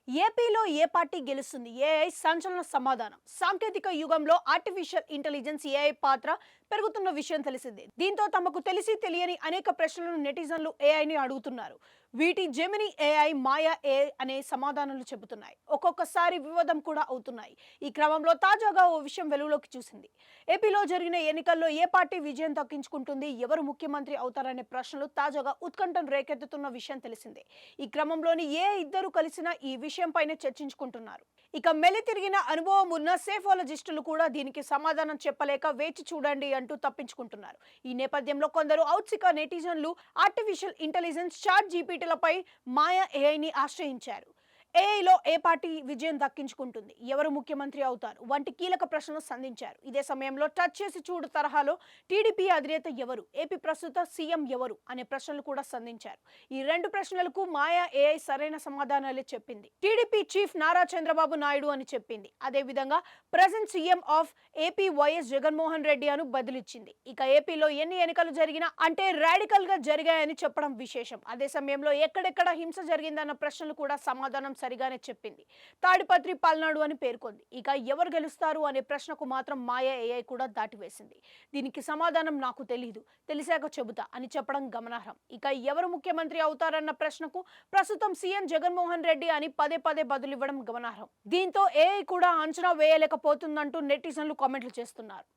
ఏపీలో ఏ పార్టీ గెలుస్తుంది? ఏఐ సంచలన సమాధానం. సాంకేతిక యుగంలో ఆర్టిఫిషియల్ ఇంటెలిజెన్స్ ఏఐ పాత్ర పెరుగుతున్న విషయం తెలిసిందే. దీంతో తమకు తెలిసి తెలియని అనేక ప్రశ్నలను నెటిజన్లు ఏఐని అడుగుతున్నారు. వీటి జెమిని ఏఐ, మాయా ఏఐ అనే సమాధానాలు చెబుతున్నాయి. ఒక్కొక్కసారి వివాదం కూడా అవుతున్నాయి. ఈ క్రమంలో తాజాగా ఓ విషయం వెలుగులోకి చూసింది. ఏపీలో జరిగిన ఎన్నికల్లో ఏ పార్టీ విజయం దక్కించుకుంటుంది, ఎవరు ముఖ్యమంత్రి అవుతారనే ప్రశ్నలు తాజాగా ఉత్కంఠను రేకెత్తుతున్న విషయం తెలిసిందే. ఈ క్రమంలోని ఏ ఇద్దరు కలిసినా ఈ విషయంపైనే చర్చించుకుంటున్నారు. ఇక మెలి తిరిగిన అనుభవం ఉన్న సేఫాలజిస్టులు కూడా దీనికి సమాధానం చెప్పలేక వేచి చూడండి అంటూ తప్పించుకుంటున్నారు. ఈ నేపథ్యంలో కొందరు ఔత్సిక నెటిజన్లు ఆర్టిఫిషియల్ ఇంటెలిజెన్స్, చాట్ జీపీటీలపై మాయా ఏఐని ఆశ్రయించారు. ఏఐలో ఏ పార్టీ విజయం దక్కించుకుంటుంది, ఎవరు ముఖ్యమంత్రి అవుతారు వంటి కీలక ప్రశ్నలు సంధించారు. ఇదే సమయంలో టచ్ చేసి చూడు తరహాలో టీడీపీ అధినేత ఎవరు, ఏపీ ప్రస్తుత సీఎం ఎవరు అనే ప్రశ్నలు కూడా సంధించారు. ఈ రెండు ప్రశ్నలకు మాయా ఏఐ సరైన సమాధానాలే చెప్పింది. టీడీపీ చీఫ్ నారా చంద్రబాబు నాయుడు అని చెప్పింది. అదేవిధంగా present CM of AP YS Jaganmohan Reddy అను బదిలిచ్చింది. ఇక ఏపీలో ఎన్ని ఎన్నికలు జరిగినా అంటే రాడికల్ గా జరిగాయని చెప్పడం విశేషం. అదే సమయంలో ఎక్కడెక్కడ హింస జరిగిందన్న ప్రశ్నలు కూడా సమాధానం సరిగానే చెప్పింది. తాడిపత్రి, పల్నాడు అని పేర్కొంది. ఇక ఎవరు గెలుస్తారు అనే ప్రశ్నకు మాత్రం మాయా ఏఐ కూడా దాటివేసింది. దీనికి సమాధానం నాకు తెలీదు, తెలిసాక చెబుతా అని చెప్పడం గమనార్హం. ఇక ఎవరు ముఖ్యమంత్రి అవుతారన్న ప్రశ్నకు ప్రస్తుతం సీఎం జగన్మోహన్ రెడ్డి అని పదే పదే బదులివ్వడం గమనార్హం. దీంతో ఏఐ కూడా అంచనా వేయలేకపోతుందంటూ నెటిజన్లు కామెంట్లు చేస్తున్నారు.